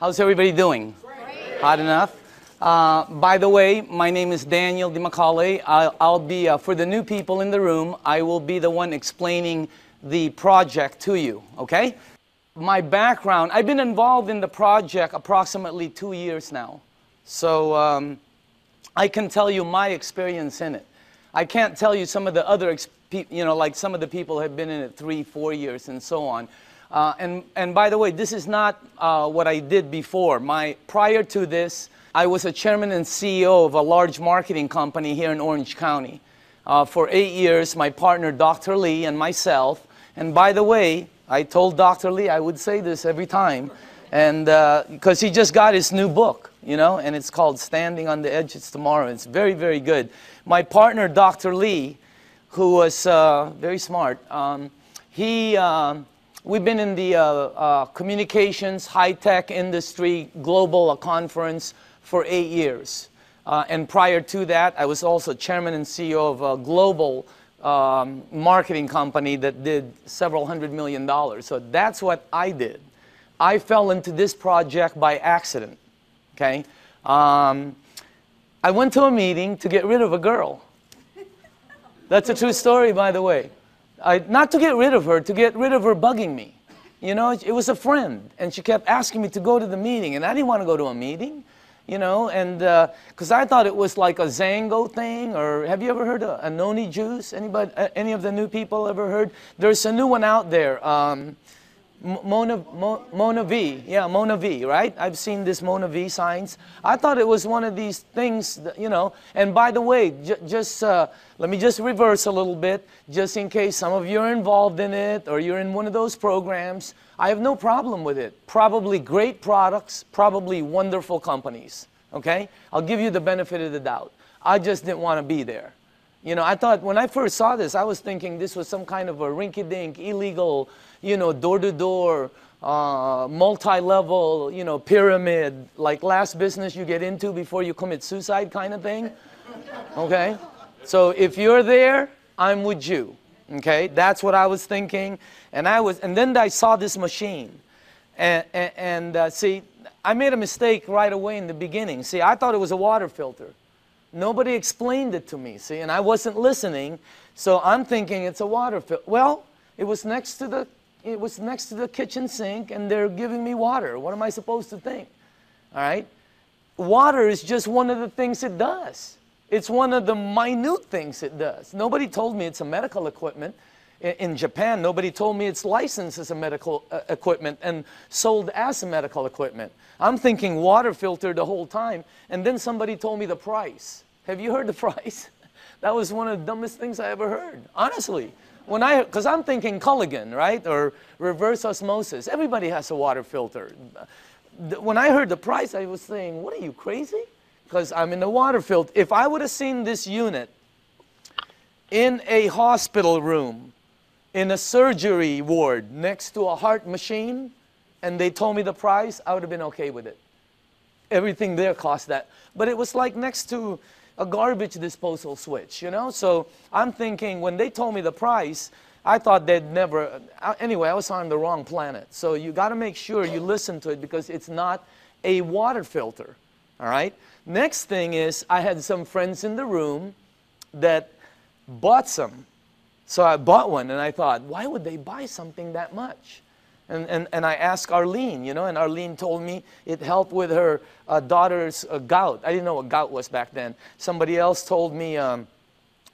How's everybody doing? Great. Hot enough? By the way, my name is Daniel DiMacaulay. I'll be, for the new people in the room, I will be the one explaining the project to you, okay? My background, I've been involved in the project approximately 2 years now. So I can tell you my experience in it. I can't tell you some of the other, like some of the people have been in it 3-4 years and so on. And by the way, this is not what I did before. Prior to this, I was a chairman and CEO of a large marketing company here in Orange County. For 8 years, my partner, Dr. Lee, and myself. And by the way, I told Dr. Lee I would say this every time, and because he just got his new book, you know, and it's called Standing on the Edge of Tomorrow. It's very, very good. My partner, Dr. Lee, who was very smart, we've been in the communications, high-tech industry, global conference for 8 years. And prior to that, I was also chairman and CEO of a global marketing company that did several $100 million. So that's what I did. I fell into this project by accident, okay? I went to a meeting to get rid of a girl. That's a true story, by the way. Not to get rid of her, to get rid of her bugging me. You know, it was a friend, and she kept asking me to go to the meeting, and I didn't want to go to a meeting, you know, and because I thought it was like a Zango thing, or have you ever heard of a noni juice? Anybody, any of the new people ever heard? There's a new one out there, Mona V, yeah, Mona V, right? I've seen this Mona V signs. I thought it was one of these things, that, you know, and by the way, let me just reverse a little bit, just in case some of you are involved in it, or you're in one of those programs. I have no problem with it. Probably great products, probably wonderful companies, okay? I'll give you the benefit of the doubt. I just didn't want to be there. You know, I thought, when I first saw this, I was thinking this was some kind of a rinky-dink, illegal, you know, door-to-door, multi-level, you know, pyramid, like last business you get into before you commit suicide kind of thing, okay? So if you're there, I'm with you, okay? That's what I was thinking, and then I saw this machine, and see, I made a mistake right away in the beginning. See, I thought it was a water filter. Nobody explained it to me, see, and I wasn't listening, so I'm thinking it's a water filter. Well, it was next to the kitchen sink, and they're giving me water. What am I supposed to think? All right? Water is just one of the things it does. It's one of the minute things it does. Nobody told me it's a medical equipment. In Japan, nobody told me it's licensed as a medical equipment and sold as a medical equipment. I'm thinking water filter the whole time, and then somebody told me the price. Have you heard the price? That was one of the dumbest things I ever heard, honestly. Because I'm thinking Culligan, right, or reverse osmosis. Everybody has a water filter. When I heard the price, I was saying, what are you, crazy? Because I'm in the water filter. If I would have seen this unit in a hospital room, in a surgery ward next to a heart machine, and they told me the price, I would have been okay with it. Everything there cost that. But it was like next to a garbage disposal switch, you know? So I'm thinking, when they told me the price, I thought they'd never, anyway, I was on the wrong planet. So you got to make sure you listen to it, because it's not a water filter, all right? Next thing is, I had some friends in the room that bought some. So I bought one, and I thought, why would they buy something that much? And I asked Arlene, you know, and Arlene told me it helped with her daughter's gout. I didn't know what gout was back then. Somebody else told me,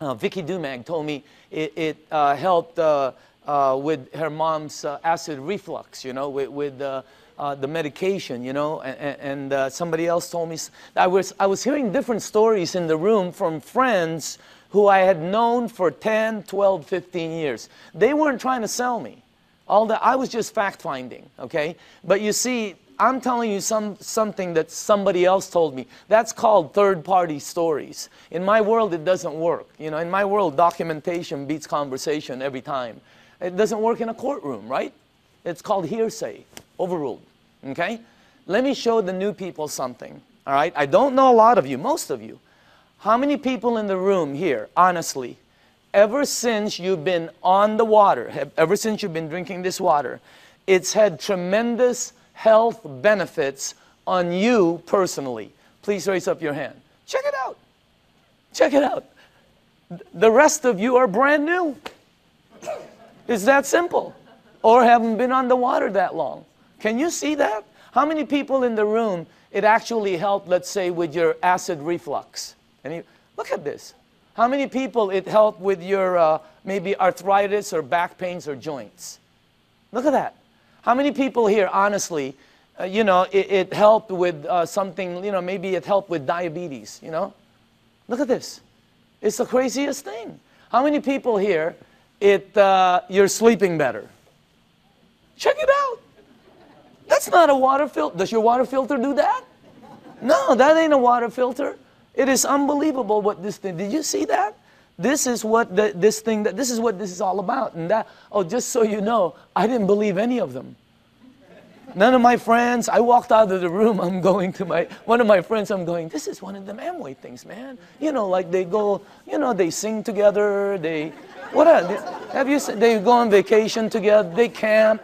Vicky Dumag told me it helped with her mom's acid reflux, you know, with the medication, you know, and somebody else told me. I was hearing different stories in the room from friends who I had known for 10, 12, 15 years. They weren't trying to sell me. I was just fact-finding, okay? But you see, I'm telling you something that somebody else told me. That's called third-party stories. In my world, it doesn't work. You know, in my world, documentation beats conversation every time. It doesn't work in a courtroom, right? It's called hearsay, overruled, okay? Let me show the new people something, all right? I don't know a lot of you, most of you. How many people in the room here, honestly, ever since you've been on the water, ever since you've been drinking this water, it's had tremendous health benefits on you personally? Please raise up your hand. Check it out. Check it out. The rest of you are brand new. It's that simple. Or haven't been on the water that long. Can you see that? How many people in the room, it actually helped, let's say, with your acid reflux? Look at this. How many people it helped with your maybe arthritis or back pains or joints? Look at that. How many people here, honestly, you know, it helped with something, you know, maybe it helped with diabetes, you know? Look at this. It's the craziest thing. How many people here, you're sleeping better? Check it out. That's not a water filter. Does your water filter do that? No, that ain't a water filter. It is unbelievable what this thing, did you see that? This is what this is what this is all about. And that, oh, just so you know, I didn't believe any of them. None of my friends, I walked out of the room, I'm going to one of my friends, I'm going, this is one of them Amway things, man. You know, like they go, you know, they sing together, they go on vacation together, they camp,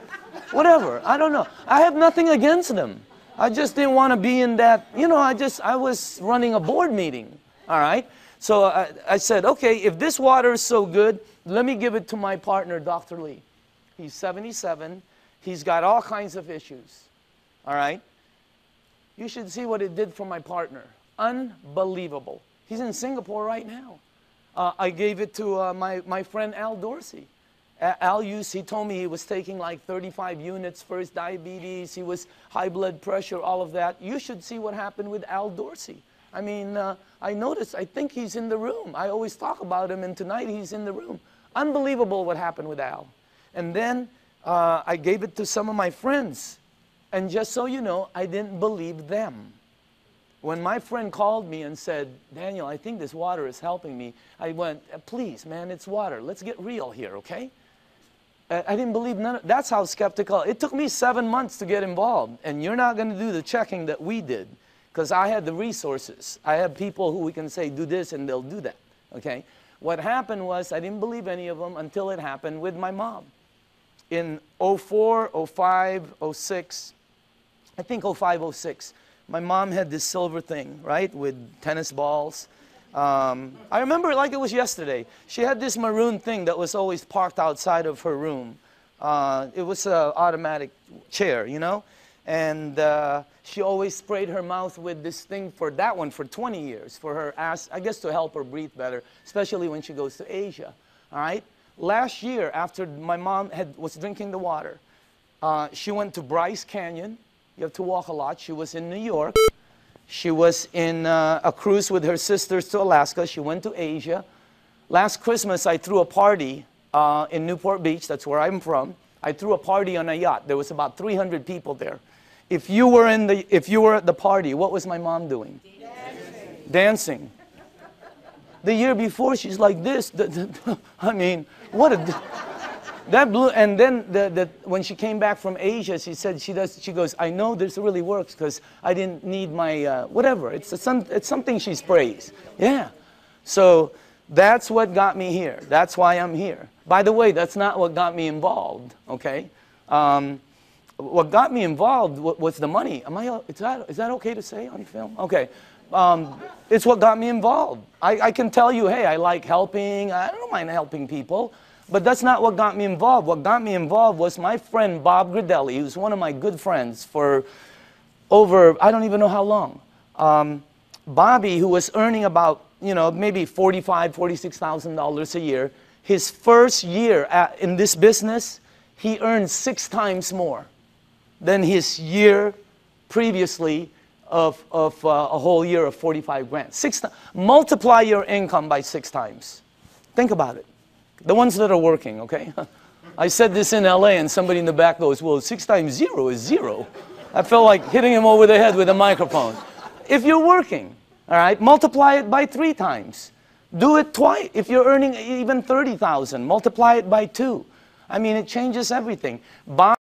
whatever, I don't know. I have nothing against them. I just didn't want to be in that, you know, I was running a board meeting, all right? So I said, okay, if this water is so good, let me give it to my partner, Dr. Lee. He's 77. He's got all kinds of issues, all right? You should see what it did for my partner. Unbelievable. He's in Singapore right now. I gave it to my friend Al Dorsey. He told me he was taking like 35 units for his diabetes. He was high blood pressure, all of that. You should see what happened with Al Dorsey. I mean, I noticed, I think he's in the room. I always talk about him, and tonight he's in the room. Unbelievable what happened with Al. And then I gave it to some of my friends. And just so you know, I didn't believe them. When my friend called me and said, Daniel, I think this water is helping me, I went, please, man, it's water. Let's get real here, okay? I didn't believe none of, that's how skeptical. It took me 7 months to get involved. And you're not going to do the checking that we did. Because I had the resources. I have people who we can say, do this, and they'll do that, okay? What happened was, I didn't believe any of them until it happened with my mom. In 04, 05, 06, I think 05, 06, my mom had this silver thing, right, with tennis balls. I remember it like it was yesterday. She had this maroon thing that was always parked outside of her room. It was an automatic chair, you know? And she always sprayed her mouth with this thing for that one for 20 years, for her ass, I guess to help her breathe better, especially when she goes to Asia, all right? Last year, after my mom was drinking the water, she went to Bryce Canyon. You have to walk a lot. She was in New York. She was in a cruise with her sisters to Alaska. She went to Asia. Last Christmas, I threw a party in Newport Beach. That's where I'm from. I threw a party on a yacht. There was about 300 people there. If you were at the party, what was my mom doing? Dancing. Dancing. The year before, she's like this. I mean, what a... That blew, and then when she came back from Asia, she said she goes, I know this really works because I didn't need my, whatever. It's something she sprays. Yeah. So that's what got me here. That's why I'm here. By the way, that's not what got me involved, okay? What got me involved was the money. Is that okay to say on film? Okay. It's what got me involved. I can tell you, hey, I like helping. I don't mind helping people. But that's not what got me involved. What got me involved was my friend Bob Gradelli, who's one of my good friends for over, I don't even know how long. Bobby, who was earning about, you know, maybe $45,000, $46,000 a year, his first year in this business, he earned 6 times more than his year previously of a whole year of 45 grand. Multiply your income by 6 times. Think about it. The ones that are working, okay? I said this in LA and somebody in the back goes, well, 6 times 0 is 0. I felt like hitting him over the head with a microphone. If you're working, all right, multiply it by 3 times. Do it twice. If you're earning even $30,000, multiply it by 2. I mean, it changes everything.